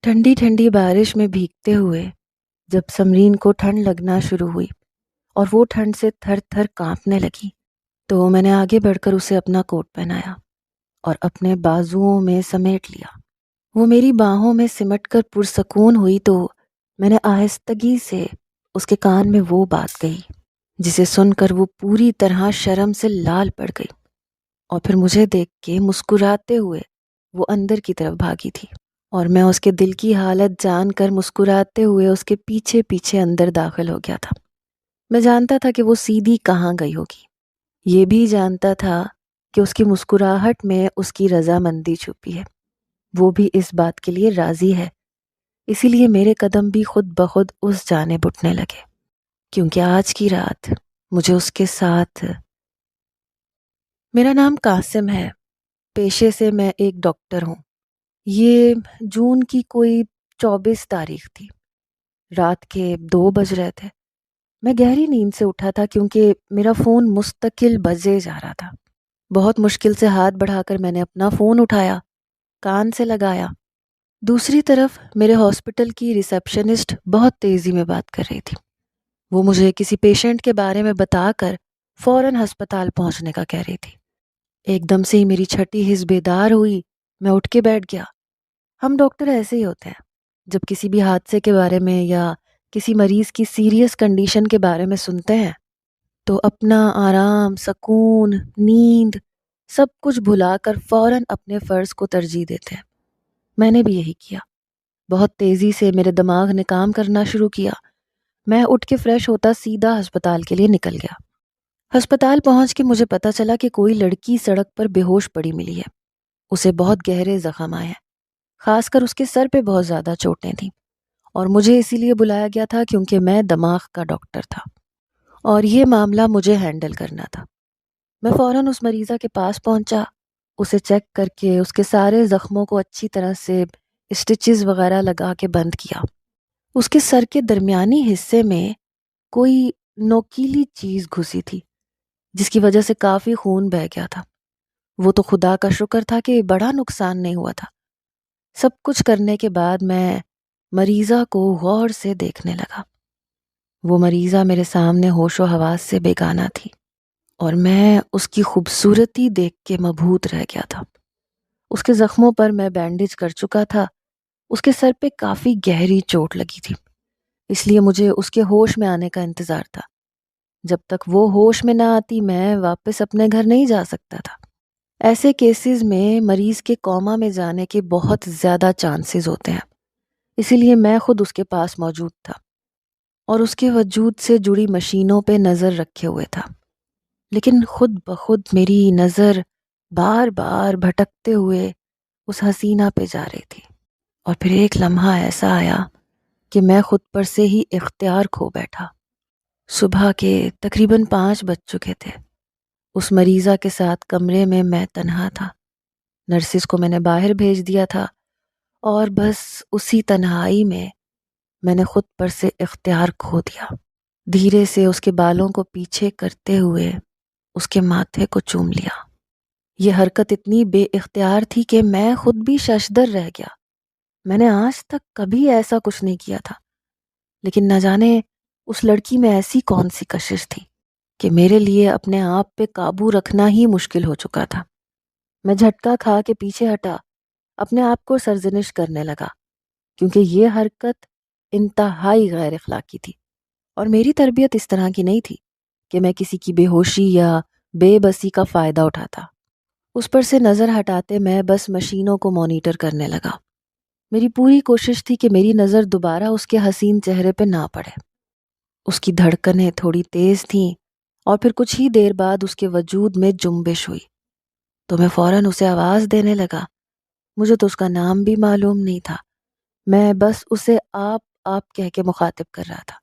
ٹھنڈی ٹھنڈی بارش میں بھیگتے ہوئے جب سمرین کو ٹھنڈ لگنا شروع ہوئی اور وہ ٹھنڈ سے تھر تھر کانپنے لگی تو میں نے آگے بڑھ کر اسے اپنا کوٹ پہنایا اور اپنے بازوؤں میں سمیٹ لیا۔ وہ میری باہوں میں سمٹ کر پرسکون ہوئی تو میں نے آہستگی سے اس کے کان میں وہ بات کہی جسے سن کر وہ پوری طرح شرم سے لال پڑ گئی اور پھر مجھے دیکھ کے مسکراتے ہوئے وہ اندر کی طرف بھاگی تھی اور میں اس کے دل کی حالت جان کر مسکراتے ہوئے اس کے پیچھے پیچھے اندر داخل ہو گیا تھا۔ میں جانتا تھا کہ وہ سیدھی کہاں گئی ہوگی، یہ بھی جانتا تھا کہ اس کی مسکراہٹ میں اس کی رضامندی چھپی ہے، وہ بھی اس بات کے لیے راضی ہے۔ اسی لیے میرے قدم بھی خود بخود اس جانب اٹھنے لگے، کیونکہ آج کی رات مجھے اس کے ساتھ۔ میرا نام قاسم ہے، پیشے سے میں ایک ڈاکٹر ہوں۔ یہ جون کی کوئی 24 تاریخ تھی، رات کے 2 بج رہے تھے۔ میں گہری نیند سے اٹھا تھا کیونکہ میرا فون مستقل بجے جا رہا تھا۔ بہت مشکل سے ہاتھ بڑھا کر میں نے اپنا فون اٹھایا، کان سے لگایا۔ دوسری طرف میرے ہاسپٹل کی ریسیپشنسٹ بہت تیزی میں بات کر رہی تھی۔ وہ مجھے کسی پیشنٹ کے بارے میں بتا کر فوراً ہسپتال پہنچنے کا کہہ رہی تھی۔ ایک دم سے ہی میری چھٹی حس بیدار ہوئی، میں اٹھ کے بیٹھ گیا۔ ہم ڈاکٹر ایسے ہی ہوتے ہیں، جب کسی بھی حادثے کے بارے میں یا کسی مریض کی سیریس کنڈیشن کے بارے میں سنتے ہیں تو اپنا آرام، سکون، نیند سب کچھ بھلا کر فوراً اپنے فرض کو ترجیح دیتے ہیں۔ میں نے بھی یہی کیا۔ بہت تیزی سے میرے دماغ نے کام کرنا شروع کیا۔ میں اٹھ کے فریش ہوتا سیدھا ہسپتال کے لیے نکل گیا۔ ہسپتال پہنچ کے مجھے پتا چلا کہ کوئی لڑکی سڑک پر بے ہوش پڑی ملی ہے۔ اسے بہت گہرے زخم آئے ہیں، خاص کر اس کے سر پہ بہت زیادہ چوٹیں تھیں، اور مجھے اسی لیے بلایا گیا تھا کیونکہ میں دماغ کا ڈاکٹر تھا اور یہ معاملہ مجھے ہینڈل کرنا تھا۔ میں فوراً اس مریضہ کے پاس پہنچا، اسے چیک کر کے اس کے سارے زخموں کو اچھی طرح سے اسٹچز وغیرہ لگا کے بند کیا۔ اس کے سر کے درمیانی حصے میں کوئی نوکیلی چیز گھسی تھی جس کی وجہ سے کافی خون بہہ گیا تھا۔ وہ تو خدا کا شکر تھا کہ بڑا نقصان نہیں ہوا تھا۔ سب کچھ کرنے کے بعد میں مریضہ کو غور سے دیکھنے لگا۔ وہ مریضہ میرے سامنے ہوش و حواس سے بیگانہ تھی اور میں اس کی خوبصورتی دیکھ کے مبہوت رہ گیا تھا۔ اس کے زخموں پر میں بینڈیج کر چکا تھا۔ اس کے سر پہ کافی گہری چوٹ لگی تھی، اس لیے مجھے اس کے ہوش میں آنے کا انتظار تھا۔ جب تک وہ ہوش میں نہ آتی میں واپس اپنے گھر نہیں جا سکتا تھا۔ ایسے کیسز میں مریض کے کوما میں جانے کے بہت زیادہ چانسز ہوتے ہیں، اسی لیے میں خود اس کے پاس موجود تھا اور اس کے وجود سے جڑی مشینوں پہ نظر رکھے ہوئے تھا، لیکن خود بخود میری نظر بار بار بھٹکتے ہوئے اس حسینہ پہ جا رہی تھی۔ اور پھر ایک لمحہ ایسا آیا کہ میں خود پر سے ہی اختیار کھو بیٹھا۔ صبح کے تقریباً 5 بج چکے تھے۔ اس مریضہ کے ساتھ کمرے میں میں تنہا تھا۔ نرسز کو میں نے باہر بھیج دیا تھا اور بس اسی تنہائی میں نے خود پر سے اختیار کھو دیا۔ دھیرے سے اس کے بالوں کو پیچھے کرتے ہوئے اس کے ماتھے کو چوم لیا۔ یہ حرکت اتنی بے اختیار تھی کہ میں خود بھی ششدر رہ گیا۔ میں نے آج تک کبھی ایسا کچھ نہیں کیا تھا، لیکن نہ جانے اس لڑکی میں ایسی کون سی کشش تھی کہ میرے لیے اپنے آپ پہ قابو رکھنا ہی مشکل ہو چکا تھا۔ میں جھٹکا کھا کے پیچھے ہٹا، اپنے آپ کو سرزنش کرنے لگا کیونکہ یہ حرکت انتہائی غیر اخلاقی تھی اور میری تربیت اس طرح کی نہیں تھی کہ میں کسی کی بے ہوشی یا بے بسی کا فائدہ اٹھاتا۔ اس پر سے نظر ہٹاتے میں بس مشینوں کو مانیٹر کرنے لگا۔ میری پوری کوشش تھی کہ میری نظر دوبارہ اس کے حسین چہرے پہ نہ پڑے۔ اس کی دھڑکنیں تھوڑی تیز تھیں اور پھر کچھ ہی دیر بعد اس کے وجود میں جنبش ہوئی تو میں فوراً اسے آواز دینے لگا۔ مجھے تو اس کا نام بھی معلوم نہیں تھا، میں بس اسے آپ کہہ کے مخاطب کر رہا تھا۔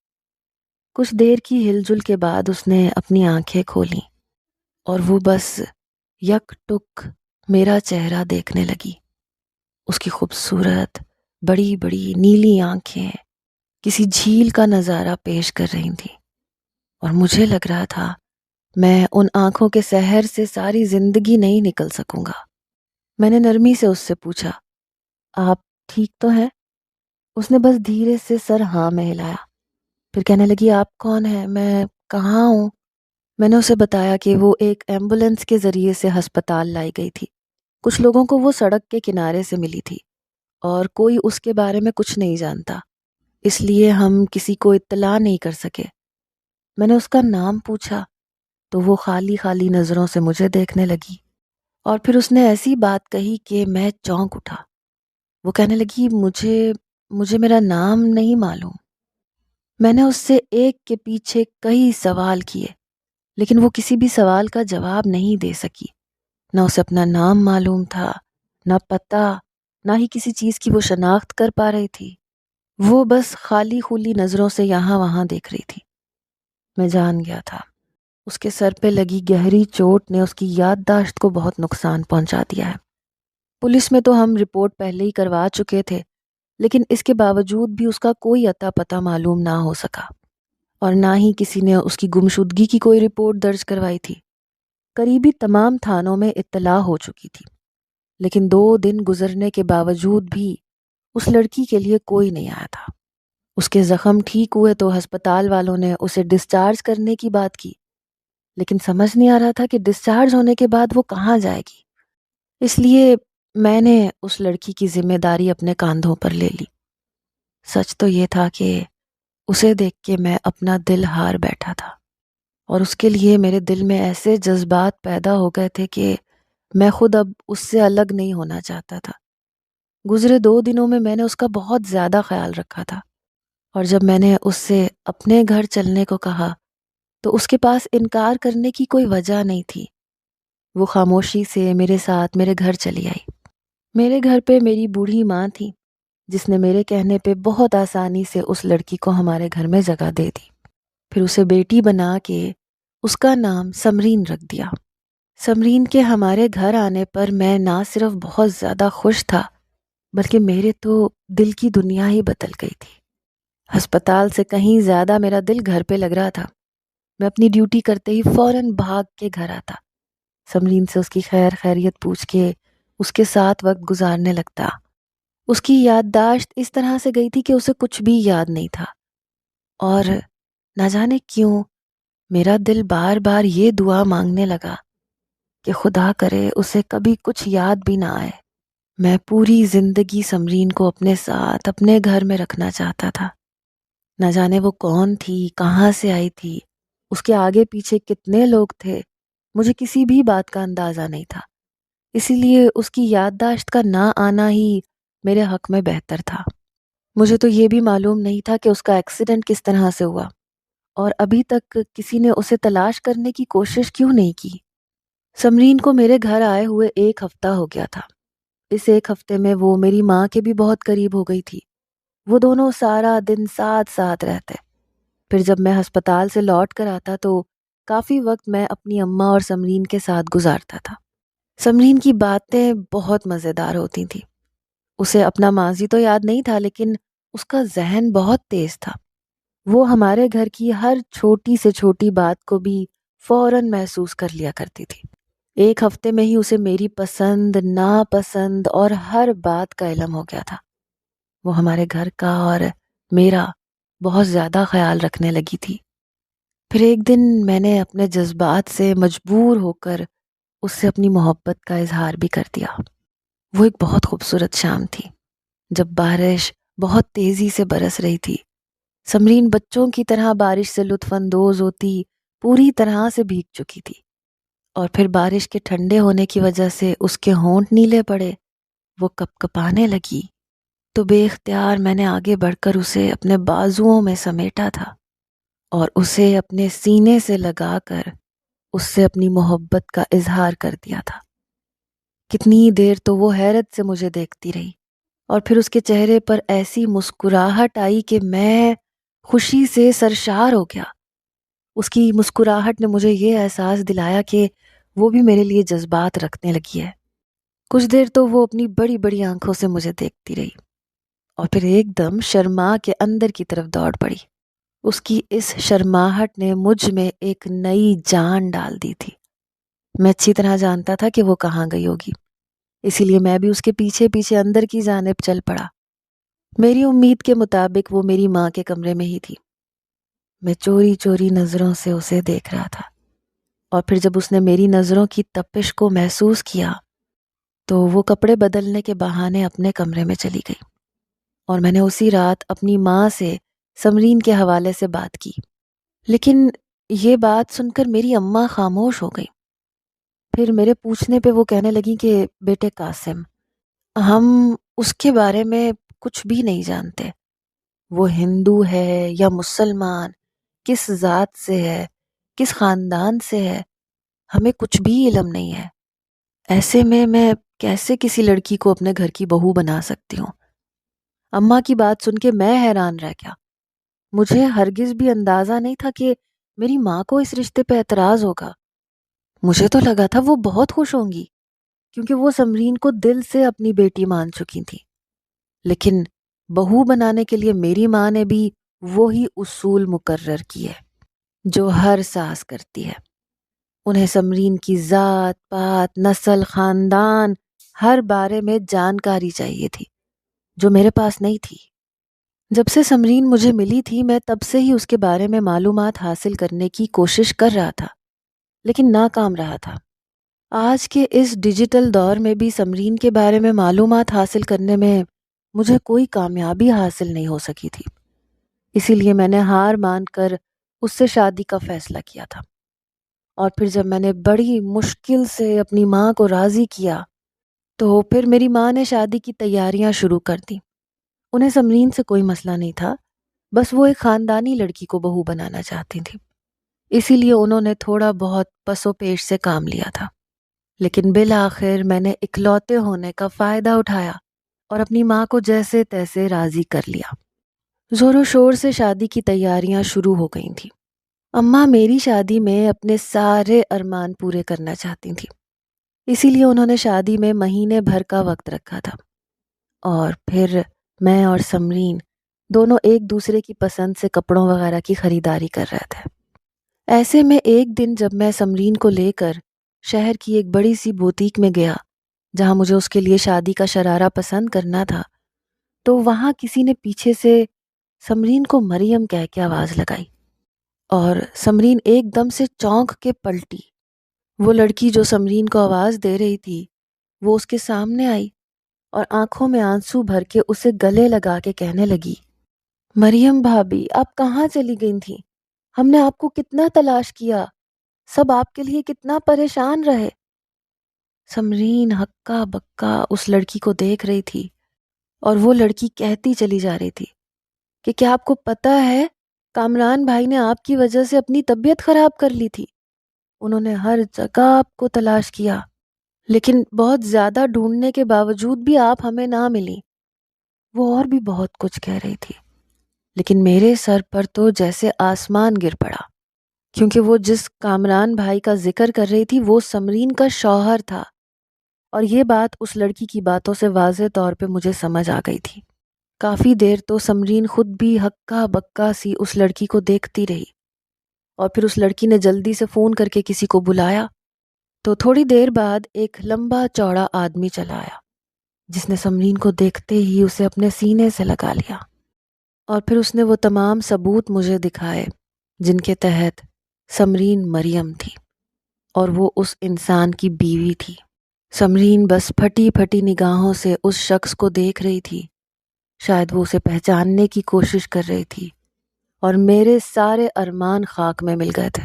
کچھ دیر کی ہل جل کے بعد اس نے اپنی آنکھیں کھولیں اور وہ بس یک ٹک میرا چہرہ دیکھنے لگی۔ اس کی خوبصورت بڑی بڑی نیلی آنکھیں کسی جھیل کا نظارہ پیش کر رہی تھیں اور مجھے لگ رہا تھا میں ان آنکھوں کے سحر سے ساری زندگی نہیں نکل سکوں گا۔ میں نے نرمی سے اس سے پوچھا، آپ ٹھیک تو ہیں؟ اس نے بس دھیرے سے سر ہاں میں ہلایا، پھر کہنے لگی آپ کون ہیں، میں کہاں ہوں؟ میں نے اسے بتایا کہ وہ ایک ایمبولینس کے ذریعے سے ہسپتال لائی گئی تھی، کچھ لوگوں کو وہ سڑک کے کنارے سے ملی تھی اور کوئی اس کے بارے میں کچھ نہیں جانتا، اس لیے ہم کسی کو اطلاع نہیں کر سکے۔ میں نے اس کا نام پوچھا تو وہ خالی خالی نظروں سے مجھے دیکھنے لگی، اور پھر اس نے ایسی بات کہی کہ میں چونک اٹھا۔ وہ کہنے لگی مجھے میرا نام نہیں معلوم۔ میں نے اس سے ایک کے پیچھے کئی سوال کیے، لیکن وہ کسی بھی سوال کا جواب نہیں دے سکی۔ نہ اسے اپنا نام معلوم تھا، نہ پتہ، نہ ہی کسی چیز کی وہ شناخت کر پا رہی تھی۔ وہ بس خالی خولی نظروں سے یہاں وہاں دیکھ رہی تھی۔ میں جان گیا تھا اس کے سر پہ لگی گہری چوٹ نے اس کی یادداشت کو بہت نقصان پہنچا دیا ہے۔ پولیس میں تو ہم رپورٹ پہلے ہی کروا چکے تھے، لیکن اس کے باوجود بھی اس کا کوئی اتا پتہ معلوم نہ ہو سکا، اور نہ ہی کسی نے اس کی گمشدگی کی کوئی رپورٹ درج کروائی تھی۔ قریبی تمام تھانوں میں اطلاع ہو چکی تھی، لیکن 2 دن گزرنے کے باوجود بھی اس لڑکی کے لیے کوئی نہیں آیا تھا۔ اس کے زخم ٹھیک ہوئے تو ہسپتال والوں نے اسے ڈسچارج کرنے کی بات کی، لیکن سمجھ نہیں آ رہا تھا کہ ڈسچارج ہونے کے بعد وہ کہاں جائے گی۔ اس لیے میں نے اس لڑکی کی ذمہ داری اپنے کاندھوں پر لے لی۔ سچ تو یہ تھا کہ اسے دیکھ کے میں اپنا دل ہار بیٹھا تھا، اور اس کے لیے میرے دل میں ایسے جذبات پیدا ہو گئے تھے کہ میں خود اب اس سے الگ نہیں ہونا چاہتا تھا۔ گزرے 2 دنوں میں نے اس کا بہت زیادہ خیال رکھا تھا، اور جب میں نے اس سے اپنے گھر چلنے کو کہا تو اس کے پاس انکار کرنے کی کوئی وجہ نہیں تھی۔ وہ خاموشی سے میرے ساتھ میرے گھر چلی آئی۔ میرے گھر پہ میری بوڑھی ماں تھی، جس نے میرے کہنے پہ بہت آسانی سے اس لڑکی کو ہمارے گھر میں جگہ دے دی، پھر اسے بیٹی بنا کے اس کا نام سمرین رکھ دیا۔ سمرین کے ہمارے گھر آنے پر میں نہ صرف بہت زیادہ خوش تھا، بلکہ میرے تو دل کی دنیا ہی بدل گئی تھی۔ ہسپتال سے کہیں زیادہ میرا دل گھر پہ لگ رہا تھا۔ میں اپنی ڈیوٹی کرتے ہی فوراً بھاگ کے گھر آتا، سمرین سے اس کی خیر خیریت پوچھ کے اس کے ساتھ وقت گزارنے لگتا۔ اس کی یادداشت اس طرح سے گئی تھی کہ اسے کچھ بھی یاد نہیں تھا، اور نہ جانے کیوں میرا دل بار بار یہ دعا مانگنے لگا کہ خدا کرے اسے کبھی کچھ یاد بھی نہ آئے۔ میں پوری زندگی سمرین کو اپنے ساتھ اپنے گھر میں رکھنا چاہتا تھا۔ نہ جانے وہ کون تھی، کہاں سے آئی تھی، اس کے آگے پیچھے کتنے لوگ تھے، مجھے کسی بھی بات کا اندازہ نہیں تھا۔ اسی لیے اس کی یادداشت کا نہ آنا ہی میرے حق میں بہتر تھا۔ مجھے تو یہ بھی معلوم نہیں تھا کہ اس کا ایکسیڈنٹ کس طرح سے ہوا، اور ابھی تک کسی نے اسے تلاش کرنے کی کوشش کیوں نہیں کی۔ سمرین کو میرے گھر آئے ہوئے 1 ہفتہ ہو گیا تھا۔ اس 1 ہفتے میں وہ میری ماں کے بھی بہت قریب ہو گئی تھی۔ وہ دونوں سارا دن ساتھ ساتھ رہتے۔ پھر جب میں ہسپتال سے لوٹ کر آتا تو کافی وقت میں اپنی اماں اور سمرین کے ساتھ گزارتا تھا۔ سمرین کی باتیں بہت مزیدار ہوتی تھیں۔ اسے اپنا ماضی تو یاد نہیں تھا، لیکن اس کا ذہن بہت تیز تھا۔ وہ ہمارے گھر کی ہر چھوٹی سے چھوٹی بات کو بھی فوراً محسوس کر لیا کرتی تھی۔ 1 ہفتے میں ہی اسے میری پسند، ناپسند اور ہر بات کا علم ہو گیا تھا۔ وہ ہمارے گھر کا اور میرا بہت زیادہ خیال رکھنے لگی تھی۔ پھر ایک دن میں نے اپنے جذبات سے مجبور ہو کر اس سے اپنی محبت کا اظہار بھی کر دیا۔ وہ ایک بہت خوبصورت شام تھی، جب بارش بہت تیزی سے برس رہی تھی۔ سمرین بچوں کی طرح بارش سے لطف اندوز ہوتی پوری طرح سے بھیگ چکی تھی، اور پھر بارش کے ٹھنڈے ہونے کی وجہ سے اس کے ہونٹ نیلے پڑے، وہ کپ کپانے لگی، تو بے اختیار میں نے آگے بڑھ کر اسے اپنے بازوؤں میں سمیٹا تھا اور اسے اپنے سینے سے لگا کر اس سے اپنی محبت کا اظہار کر دیا تھا۔ کتنی دیر تو وہ حیرت سے مجھے دیکھتی رہی، اور پھر اس کے چہرے پر ایسی مسکراہٹ آئی کہ میں خوشی سے سرشار ہو گیا۔ اس کی مسکراہٹ نے مجھے یہ احساس دلایا کہ وہ بھی میرے لیے جذبات رکھنے لگی ہے۔ کچھ دیر تو وہ اپنی بڑی بڑی آنکھوں سے مجھے دیکھتی رہی، اور پھر ایک دم شرما کے اندر کی طرف دوڑ پڑی۔ اس کی اس شرماہٹ نے مجھ میں ایک نئی جان ڈال دی تھی۔ میں اچھی طرح جانتا تھا کہ وہ کہاں گئی ہوگی، اسی لیے میں بھی اس کے پیچھے پیچھے اندر کی جانب چل پڑا۔ میری امید کے مطابق وہ میری ماں کے کمرے میں ہی تھی۔ میں چوری چوری نظروں سے اسے دیکھ رہا تھا، اور پھر جب اس نے میری نظروں کی تپش کو محسوس کیا تو وہ کپڑے بدلنے کے بہانے اپنے کمرے میں چلی گئی، اور میں نے اسی رات اپنی ماں سے سمرین کے حوالے سے بات کی۔ لیکن یہ بات سن کر میری اماں خاموش ہو گئی۔ پھر میرے پوچھنے پہ وہ کہنے لگی کہ بیٹے قاسم، ہم اس کے بارے میں کچھ بھی نہیں جانتے، وہ ہندو ہے یا مسلمان، کس ذات سے ہے، کس خاندان سے ہے، ہمیں کچھ بھی علم نہیں ہے۔ ایسے میں کیسے کسی لڑکی کو اپنے گھر کی بہو بنا سکتی ہوں؟ اماں کی بات سن کے میں حیران رہ گیا۔ مجھے ہرگز بھی اندازہ نہیں تھا کہ میری ماں کو اس رشتے پہ اعتراض ہوگا۔ مجھے تو لگا تھا وہ بہت خوش ہوں گی، کیونکہ وہ سمرین کو دل سے اپنی بیٹی مان چکی تھی۔ لیکن بہو بنانے کے لیے میری ماں نے بھی وہی اصول مقرر کیے جو ہر ساس کرتی ہے۔ انہیں سمرین کی ذات پات، نسل، خاندان، ہر بارے میں جانکاری چاہیے تھی، جو میرے پاس نہیں تھی۔ جب سے سمرین مجھے ملی تھی، میں تب سے ہی اس کے بارے میں معلومات حاصل کرنے کی کوشش کر رہا تھا، لیکن ناکام رہا تھا۔ آج کے اس ڈیجیٹل دور میں بھی سمرین کے بارے میں معلومات حاصل کرنے میں مجھے کوئی کامیابی حاصل نہیں ہو سکی تھی۔ اسی لیے میں نے ہار مان کر اس سے شادی کا فیصلہ کیا تھا۔ اور پھر جب میں نے بڑی مشکل سے اپنی ماں کو راضی کیا تو پھر میری ماں نے شادی کی تیاریاں شروع کر دیں۔ انہیں سمرین سے کوئی مسئلہ نہیں تھا، بس وہ ایک خاندانی لڑکی کو بہو بنانا چاہتی تھیں۔ اسی لیے انہوں نے تھوڑا بہت پس و پیش سے کام لیا تھا، لیکن بالآخر میں نے اکلوتے ہونے کا فائدہ اٹھایا اور اپنی ماں کو جیسے تیسے راضی کر لیا۔ زور و شور سے شادی کی تیاریاں شروع ہو گئی تھیں۔ اماں میری شادی میں اپنے سارے ارمان پورے کرنا چاہتی تھیں، اسی لیے انہوں نے شادی میں مہینے بھر کا وقت رکھا تھا، اور پھر میں اور سمرین دونوں ایک دوسرے کی پسند سے کپڑوں وغیرہ کی خریداری کر رہے تھے۔ ایسے میں ایک دن جب میں سمرین کو لے کر شہر کی ایک بڑی سی بوتیک میں گیا جہاں مجھے اس کے لیے شادی کا شرارہ پسند کرنا تھا، تو وہاں کسی نے پیچھے سے سمرین کو مریم کہہ کے آواز لگائی، اور سمرین ایک دم سے چونک کے پلٹی۔ وہ لڑکی جو سمرین کو آواز دے رہی تھی وہ اس کے سامنے آئی اور آنکھوں میں آنسو بھر کے اسے گلے لگا کے کہنے لگی، مریم بھابی، آپ کہاں چلی گئی تھیں؟ ہم نے آپ کو کتنا تلاش کیا، سب آپ کے لیے کتنا پریشان رہے۔ سمرین ہکا بکا اس لڑکی کو دیکھ رہی تھی، اور وہ لڑکی کہتی چلی جا رہی تھی کہ کیا آپ کو پتہ ہے کامران بھائی نے آپ کی وجہ سے اپنی طبیعت خراب کر لی تھی۔ انہوں نے ہر جگہ آپ کو تلاش کیا، لیکن بہت زیادہ ڈھونڈنے کے باوجود بھی آپ ہمیں نہ ملی۔ وہ اور بھی بہت کچھ کہہ رہی تھی، لیکن میرے سر پر تو جیسے آسمان گر پڑا، کیونکہ وہ جس کامران بھائی کا ذکر کر رہی تھی وہ سمرین کا شوہر تھا، اور یہ بات اس لڑکی کی باتوں سے واضح طور پہ مجھے سمجھ آ گئی تھی۔ کافی دیر تو سمرین خود بھی ہکا بکا سی اس لڑکی کو دیکھتی رہی، اور پھر اس لڑکی نے جلدی سے فون کر کے کسی کو بلایا، تو تھوڑی دیر بعد ایک لمبا چوڑا آدمی چلا آیا جس نے سمرین کو دیکھتے ہی اسے اپنے سینے سے لگا لیا، اور پھر اس نے وہ تمام ثبوت مجھے دکھائے جن کے تحت سمرین مریم تھی اور وہ اس انسان کی بیوی تھی۔ سمرین بس پھٹی پھٹی نگاہوں سے اس شخص کو دیکھ رہی تھی، شاید وہ اسے پہچاننے کی کوشش کر رہی تھی، اور میرے سارے ارمان خاک میں مل گئے تھے۔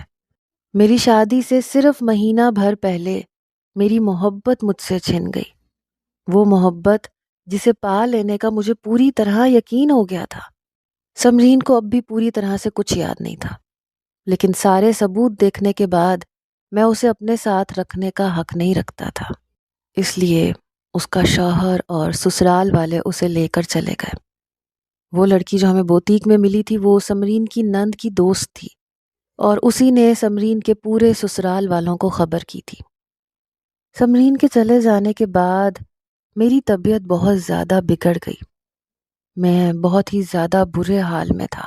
میری شادی سے صرف مہینہ بھر پہلے میری محبت مجھ سے چھن گئی، وہ محبت جسے پا لینے کا مجھے پوری طرح یقین ہو گیا تھا۔ سمرین کو اب بھی پوری طرح سے کچھ یاد نہیں تھا، لیکن سارے ثبوت دیکھنے کے بعد میں اسے اپنے ساتھ رکھنے کا حق نہیں رکھتا تھا، اس لیے اس کا شوہر اور سسرال والے اسے لے کر چلے گئے۔ وہ لڑکی جو ہمیں بوتیک میں ملی تھی وہ سمرین کی نند کی دوست تھی، اور اسی نے سمرین کے پورے سسرال والوں کو خبر کی تھی۔ سمرین کے چلے جانے کے بعد میری طبیعت بہت زیادہ بگڑ گئی، میں بہت ہی زیادہ برے حال میں تھا۔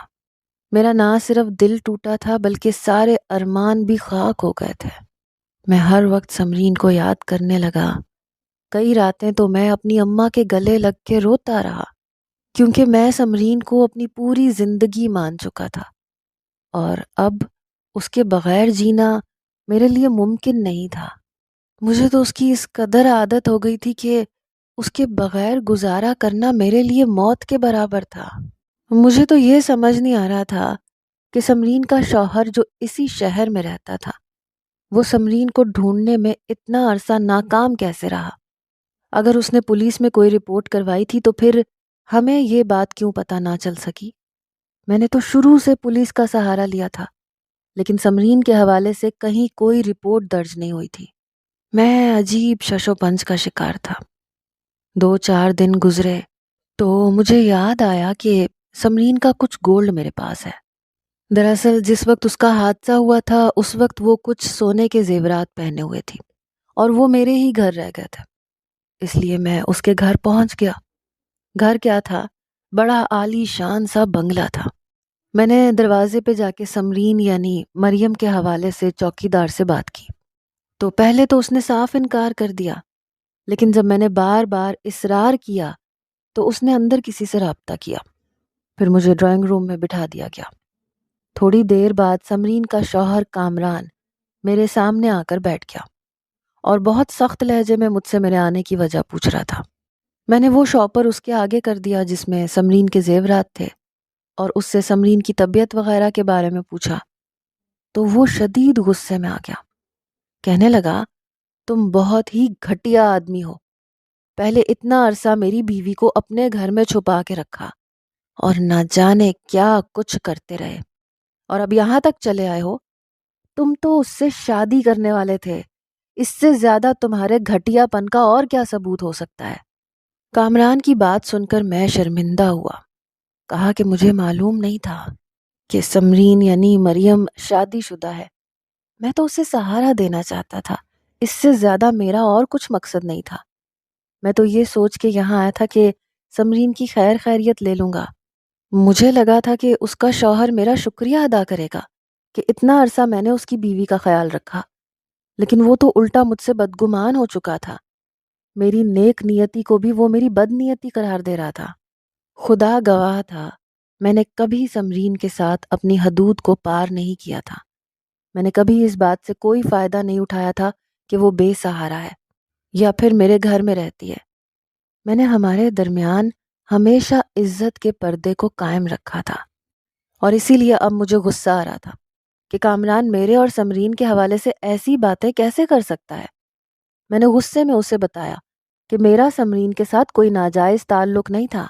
میرا نہ صرف دل ٹوٹا تھا بلکہ سارے ارمان بھی خاک ہو گئے تھے۔ میں ہر وقت سمرین کو یاد کرنے لگا۔ کئی راتیں تو میں اپنی اماں کے گلے لگ کے روتا رہا، کیونکہ میں سمرین کو اپنی پوری زندگی مان چکا تھا، اور اب اس کے بغیر جینا میرے لیے ممکن نہیں تھا۔ مجھے تو اس کی اس قدر عادت ہو گئی تھی کہ اس کے بغیر گزارا کرنا میرے لیے موت کے برابر تھا۔ مجھے تو یہ سمجھ نہیں آ رہا تھا کہ سمرین کا شوہر جو اسی شہر میں رہتا تھا، وہ سمرین کو ڈھونڈنے میں اتنا عرصہ ناکام کیسے رہا۔ اگر اس نے پولیس میں کوئی رپورٹ کروائی تھی تو پھر ہمیں یہ بات کیوں پتہ نہ چل سکی؟ میں نے تو شروع سے پولیس کا سہارا لیا تھا، لیکن سمرین کے حوالے سے کہیں کوئی رپورٹ درج نہیں ہوئی تھی۔ میں عجیب شش و پنج کا شکار تھا۔ 2-4 دن گزرے تو مجھے یاد آیا کہ سمرین کا کچھ گولڈ میرے پاس ہے۔ دراصل جس وقت اس کا حادثہ ہوا تھا اس وقت وہ کچھ سونے کے زیورات پہنے ہوئے تھی، اور وہ میرے ہی گھر رہ گئے تھے، اس لیے میں اس کے گھر پہنچ گیا۔ گھر کیا تھا، بڑا عالی شان سا بنگلہ تھا۔ میں نے دروازے پہ جا کے سمرین یعنی مریم کے حوالے سے چوکیدار سے بات کی تو پہلے تو اس نے صاف انکار کر دیا، لیکن جب میں نے بار بار اصرار کیا تو اس نے اندر کسی سے رابطہ کیا۔ پھر مجھے ڈرائنگ روم میں بٹھا دیا گیا۔ تھوڑی دیر بعد سمرین کا شوہر کامران میرے سامنے آ کر بیٹھ گیا اور بہت سخت لہجے میں مجھ سے میرے آنے کی وجہ پوچھ رہا تھا۔ میں نے وہ شاپر اس کے آگے کر دیا جس میں سمرین کے زیورات تھے، اور اس سے سمرین کی طبیعت وغیرہ کے بارے میں پوچھا تو وہ شدید غصے میں آ گیا۔ کہنے لگا، تم بہت ہی گھٹیا آدمی ہو، پہلے اتنا عرصہ میری بیوی کو اپنے گھر میں چھپا کے رکھا اور نہ جانے کیا کچھ کرتے رہے، اور اب یہاں تک چلے آئے ہو۔ تم تو اس سے شادی کرنے والے تھے، اس سے زیادہ تمہارے گھٹیا پن کا اور کیا ثبوت ہو سکتا ہے؟ کامران کی بات سن کر میں شرمندہ ہوا، کہا کہ مجھے معلوم نہیں تھا کہ سمرین یعنی مریم شادی شدہ ہے۔ میں تو اسے سہارا دینا چاہتا تھا، اس سے زیادہ میرا اور کچھ مقصد نہیں تھا۔ میں تو یہ سوچ کے یہاں آیا تھا کہ سمرین کی خیر خیریت لے لوں گا۔ مجھے لگا تھا کہ اس کا شوہر میرا شکریہ ادا کرے گا کہ اتنا عرصہ میں نے اس کی بیوی کا خیال رکھا، لیکن وہ تو الٹا مجھ سے بدگمان ہو چکا تھا۔ میری نیک نیتی کو بھی وہ میری بد نیتی قرار دے رہا تھا۔ خدا گواہ تھا، میں نے کبھی سمرین کے ساتھ اپنی حدود کو پار نہیں کیا تھا۔ میں نے کبھی اس بات سے کوئی فائدہ نہیں اٹھایا تھا کہ وہ بے سہارا ہے یا پھر میرے گھر میں رہتی ہے۔ میں نے ہمارے درمیان ہمیشہ عزت کے پردے کو قائم رکھا تھا، اور اسی لیے اب مجھے غصہ آ رہا تھا کہ کامران میرے اور سمرین کے حوالے سے ایسی باتیں کیسے کر سکتا ہے۔ میں نے غصے میں اسے بتایا کہ میرا سمرین کے ساتھ کوئی ناجائز تعلق نہیں تھا۔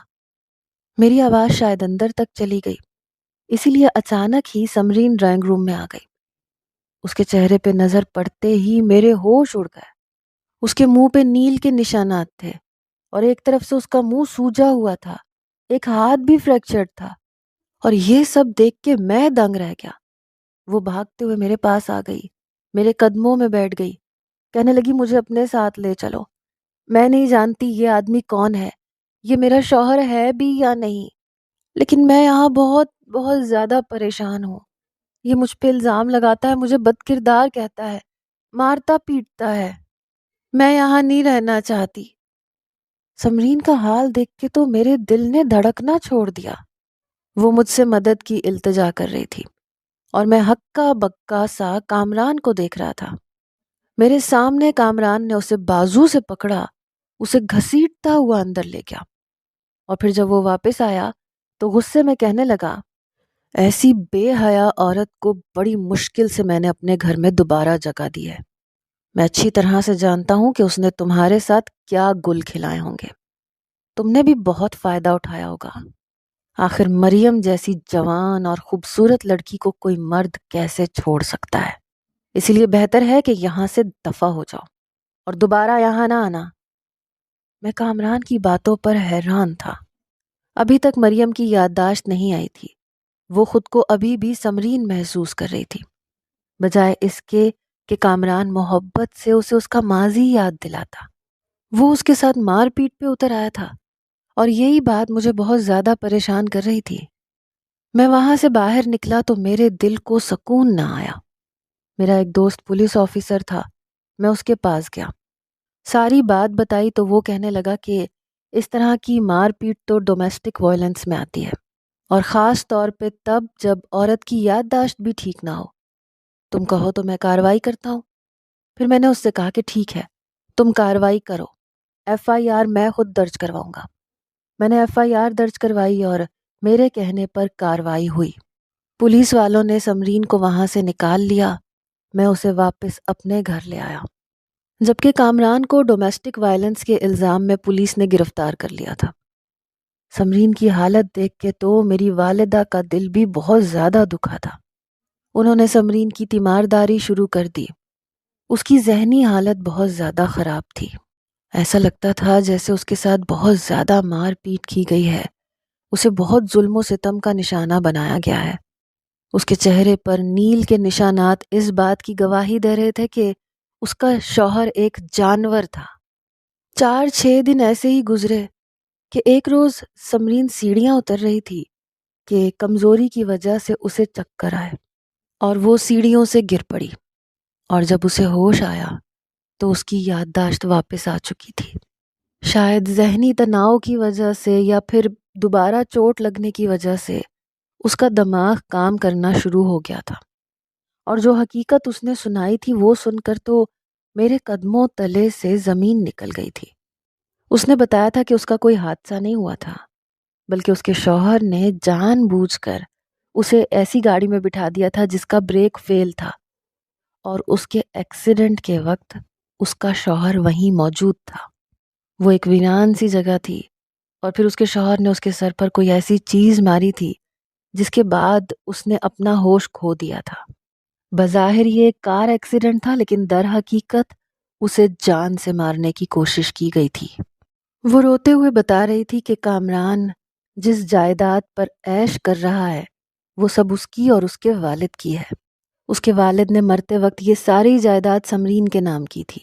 میری آواز شاید اندر تک چلی گئی، اسی لیے اچانک ہی سمرین ڈرائنگ روم میں آ گئی۔ اس کے چہرے پہ نظر پڑتے ہی میرے ہوش اڑ گئے۔ اس کے منہ پہ نیل کے نشانات تھے، اور ایک طرف سے اس کا منہ سوجا ہوا تھا، ایک ہاتھ بھی فریکچرڈ تھا، اور یہ سب دیکھ کے میں دنگ رہ گیا۔ وہ بھاگتے ہوئے میرے پاس آ گئی، میرے قدموں میں بیٹھ گئی، کہنے لگی مجھے اپنے ساتھ لے چلو۔ میں نہیں جانتی یہ آدمی کون ہے، یہ میرا شوہر ہے بھی یا نہیں، لیکن میں یہاں بہت بہت زیادہ پریشان ہوں۔ یہ مجھ پہ الزام لگاتا ہے، مجھے بد کردار کہتا ہے، مارتا پیٹتا ہے۔ میں یہاں نہیں رہنا چاہتی۔ سمرین کا حال دیکھ کے تو میرے دل نے دھڑکنا چھوڑ دیا۔ وہ مجھ سے مدد کی التجا کر رہی تھی، اور میں ہکا بکا سا کامران کو دیکھ رہا تھا۔ میرے سامنے کامران نے اسے بازو سے پکڑا، اسے گھسیٹتا ہوا اندر لے گیا، اور پھر جب وہ واپس آیا تو غصے میں کہنے لگا، ایسی بے حیا عورت کو بڑی مشکل سے میں نے اپنے گھر میں دوبارہ جگہ دی ہے۔ میں اچھی طرح سے جانتا ہوں کہ اس نے تمہارے ساتھ کیا گل کھلائے ہوں گے۔ تم نے بھی بہت فائدہ اٹھایا ہوگا۔ آخر مریم جیسی جوان اور خوبصورت لڑکی کو کوئی مرد کیسے چھوڑ سکتا ہے؟ اسی لیے بہتر ہے کہ یہاں سے دفع ہو جاؤ اور دوبارہ یہاں نہ آنا۔ میں کامران کی باتوں پر حیران تھا۔ ابھی تک مریم کی یادداشت نہیں آئی تھی، وہ خود کو ابھی بھی سمرین محسوس کر رہی تھی، بجائے اس کے کہ کامران محبت سے اسے اس کا ماضی یاد دلاتا۔ وہ اس کے ساتھ مار پیٹ پہ اتر آیا تھا، اور یہی بات مجھے بہت زیادہ پریشان کر رہی تھی۔ میں وہاں سے باہر نکلا تو میرے دل کو سکون نہ آیا۔ میرا ایک دوست پولیس آفیسر تھا، میں اس کے پاس گیا، ساری بات بتائی تو وہ کہنے لگا کہ اس طرح کی مار پیٹ تو ڈومیسٹک وائلنس میں آتی ہے، اور خاص طور پہ تب جب عورت کی یادداشت بھی ٹھیک نہ ہو۔ تم کہو تو میں کارروائی کرتا ہوں۔ پھر میں نے اس سے کہا کہ ٹھیک ہے، تم کارروائی کرو، ایف آئی آر میں خود درج کرواؤں گا۔ میں نے ایف آئی آر درج کروائی اور میرے کہنے پر کارروائی ہوئی۔ پولیس والوں نے سمرین کو وہاں سے نکال لیا، میں اسے واپس اپنے گھر لے آیا، جبکہ کامران کو ڈومیسٹک وائلنس کے الزام میں پولیس نے گرفتار کر لیا تھا۔ سمرین کی حالت دیکھ کے تو میری والدہ کا دل بھی بہت زیادہ دکھا تھا۔ انہوں نے سمرین کی تیمارداری شروع کر دی۔ اس کی ذہنی حالت بہت زیادہ خراب تھی۔ ایسا لگتا تھا جیسے اس کے ساتھ بہت زیادہ مار پیٹ کی گئی ہے، اسے بہت ظلم و ستم کا نشانہ بنایا گیا ہے۔ اس کے چہرے پر نیل کے نشانات اس بات کی گواہی دے رہے تھے کہ اس کا شوہر ایک جانور تھا۔ 4-6 دن ایسے ہی گزرے کہ ایک روز سمرین سیڑھیاں اتر رہی تھی کہ کمزوری کی وجہ سے اسے چکر آئے اور وہ سیڑھیوں سے گر پڑی، اور جب اسے ہوش آیا تو اس کی یادداشت واپس آ چکی تھی۔ شاید ذہنی تناؤ کی وجہ سے یا پھر دوبارہ چوٹ لگنے کی وجہ سے اس کا دماغ کام کرنا شروع ہو گیا تھا، اور جو حقیقت اس نے سنائی تھی وہ سن کر تو میرے قدموں تلے سے زمین نکل گئی تھی۔ اس نے بتایا تھا کہ اس کا کوئی حادثہ نہیں ہوا تھا، بلکہ اس کے شوہر نے جان بوجھ کر اسے ایسی گاڑی میں بٹھا دیا تھا جس کا بریک فیل تھا، اور اس کے ایکسیڈنٹ کے وقت اس کا شوہر وہیں موجود تھا۔ وہ ایک ویران سی جگہ تھی، اور پھر اس کے شوہر نے اس کے سر پر کوئی ایسی چیز ماری تھی جس کے بعد اس نے اپنا ہوش کھو دیا تھا۔ بظاہر یہ ایک کار ایکسیڈنٹ تھا، لیکن در حقیقت اسے جان سے مارنے کی کوشش کی گئی تھی۔ وہ روتے ہوئے بتا رہی تھی کہ کامران جس جائیداد پر عیش کر رہا ہے وہ سب اس کی اور اس کے والد کی ہے۔ اس کے والد نے مرتے وقت یہ ساری جائیداد سمرین کے نام کی تھی،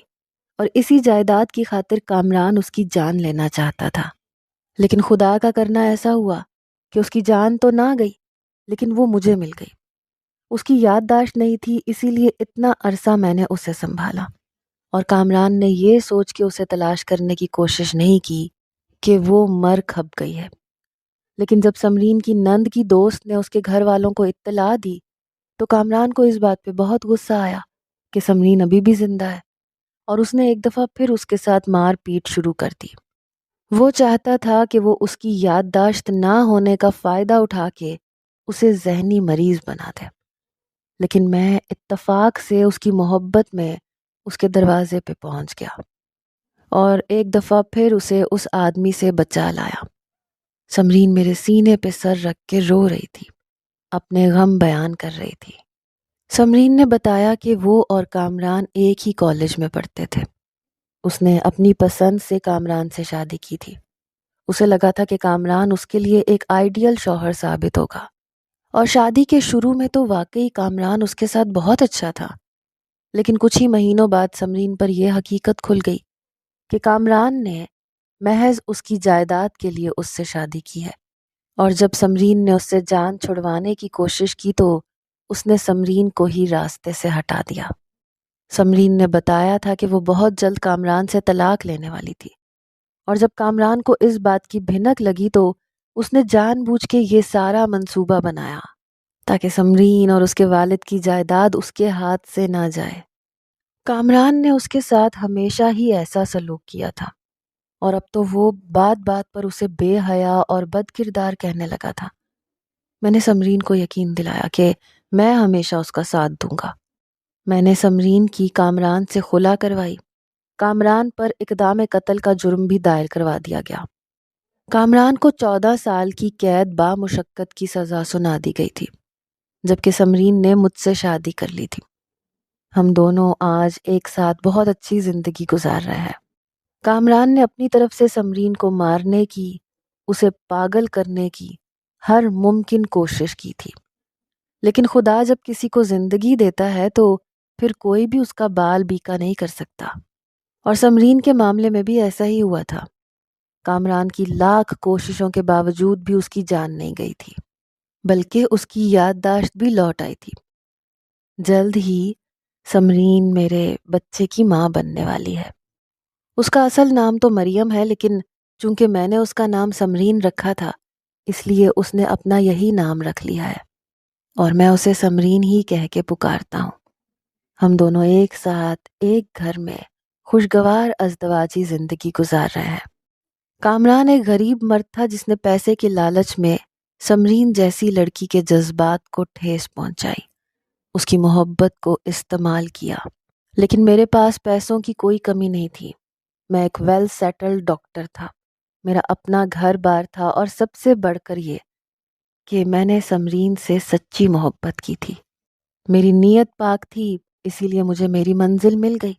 اور اسی جائیداد کی خاطر کامران اس کی جان لینا چاہتا تھا، لیکن خدا کا کرنا ایسا ہوا کہ اس کی جان تو نہ گئی، لیکن وہ مجھے مل گئی۔ اس کی یادداشت نہیں تھی، اسی لیے اتنا عرصہ میں نے اسے سنبھالا، اور کامران نے یہ سوچ کے اسے تلاش کرنے کی کوشش نہیں کی کہ وہ مر کھپ گئی ہے۔ لیکن جب سمرین کی نند کی دوست نے اس کے گھر والوں کو اطلاع دی تو کامران کو اس بات پہ بہت غصہ آیا کہ سمرین ابھی بھی زندہ ہے، اور اس نے ایک دفعہ پھر اس کے ساتھ مار پیٹ شروع کر دی۔ وہ چاہتا تھا کہ وہ اس کی یادداشت نہ ہونے کا فائدہ اٹھا کے اسے ذہنی مریض بنا دے، لیکن میں اتفاق سے اس کی محبت میں اس کے دروازے پہ پہنچ گیا اور ایک دفعہ پھر اسے اس آدمی سے بچا لایا۔ سمرین میرے سینے پہ سر رکھ کے رو رہی تھی، اپنے غم بیان کر رہی تھی۔ سمرین نے بتایا کہ وہ اور کامران ایک ہی کالج میں پڑھتے تھے۔ اس نے اپنی پسند سے کامران سے شادی کی تھی۔ اسے لگا تھا کہ کامران اس کے لیے ایک آئیڈیل شوہر ثابت ہوگا، اور شادی کے شروع میں تو واقعی کامران اس کے ساتھ بہت اچھا تھا، لیکن کچھ ہی مہینوں بعد سمرین پر یہ حقیقت کھل گئی کہ کامران نے محض اس کی جائیداد کے لیے اس سے شادی کی ہے، اور جب سمرین نے اس سے جان چھڑوانے کی کوشش کی تو اس نے سمرین کو ہی راستے سے ہٹا دیا۔ سمرین نے بتایا تھا کہ وہ بہت جلد کامران سے طلاق لینے والی تھی، اور جب کامران کو اس بات کی بھنک لگی تو اس نے جان بوجھ کے یہ سارا منصوبہ بنایا تاکہ سمرین اور اس کے والد کی جائیداد اس کے ہاتھ سے نہ جائے۔ کامران نے اس کے ساتھ ہمیشہ ہی ایسا سلوک کیا تھا، اور اب تو وہ بات بات پر اسے بے حیا اور بد کردار کہنے لگا تھا۔ میں نے سمرین کو یقین دلایا کہ میں ہمیشہ اس کا ساتھ دوں گا۔ میں نے سمرین کی کامران سے خلا کروائی۔ کامران پر اقدام قتل کا جرم بھی دائر کروا دیا گیا۔ کامران کو 14 سال کی قید با مشقت کی سزا سنا دی گئی تھی، جبکہ سمرین نے مجھ سے شادی کر لی تھی۔ ہم دونوں آج ایک ساتھ بہت اچھی زندگی گزار رہے ہیں۔ کامران نے اپنی طرف سے سمرین کو مارنے کی، اسے پاگل کرنے کی ہر ممکن کوشش کی تھی، لیکن خدا جب کسی کو زندگی دیتا ہے تو پھر کوئی بھی اس کا بال بیکا نہیں کر سکتا، اور سمرین کے معاملے میں بھی ایسا ہی ہوا تھا۔ کامران کی لاکھ کوششوں کے باوجود بھی اس کی جان نہیں گئی تھی، بلکہ اس کی یادداشت بھی لوٹ آئی تھی۔ جلد ہی سمرین میرے بچے کی ماں بننے والی ہے۔ اس کا اصل نام تو مریم ہے، لیکن چونکہ میں نے اس کا نام سمرین رکھا تھا، اس لیے اس نے اپنا یہی نام رکھ لیا ہے اور میں اسے سمرین ہی کہہ کے پکارتا ہوں۔ ہم دونوں ایک ساتھ ایک گھر میں خوشگوار ازدواجی زندگی گزار رہے ہیں۔ کامران ایک غریب مرد تھا جس نے پیسے کے لالچ میں سمرین جیسی لڑکی کے جذبات کو ٹھیس پہنچائی، اس کی محبت کو استعمال کیا۔ لیکن میرے پاس پیسوں کی کوئی کمی نہیں تھی۔ میں ایک ویل سیٹلڈ ڈاکٹر تھا، میرا اپنا گھر بار تھا، اور سب سے بڑھ کر یہ کہ میں نے سمرین سے سچی محبت کی تھی۔ میری نیت پاک تھی، اسی لیے مجھے میری منزل مل گئی۔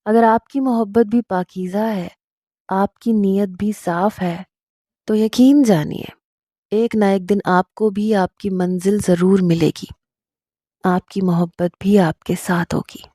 اگر آپ کی محبت بھی پاکیزہ ہے، آپ کی نیت بھی صاف ہے، تو یقین جانیے ایک نہ ایک دن آپ کو بھی آپ کی منزل ضرور ملے گی، آپ کی محبت بھی آپ کے ساتھ ہوگی۔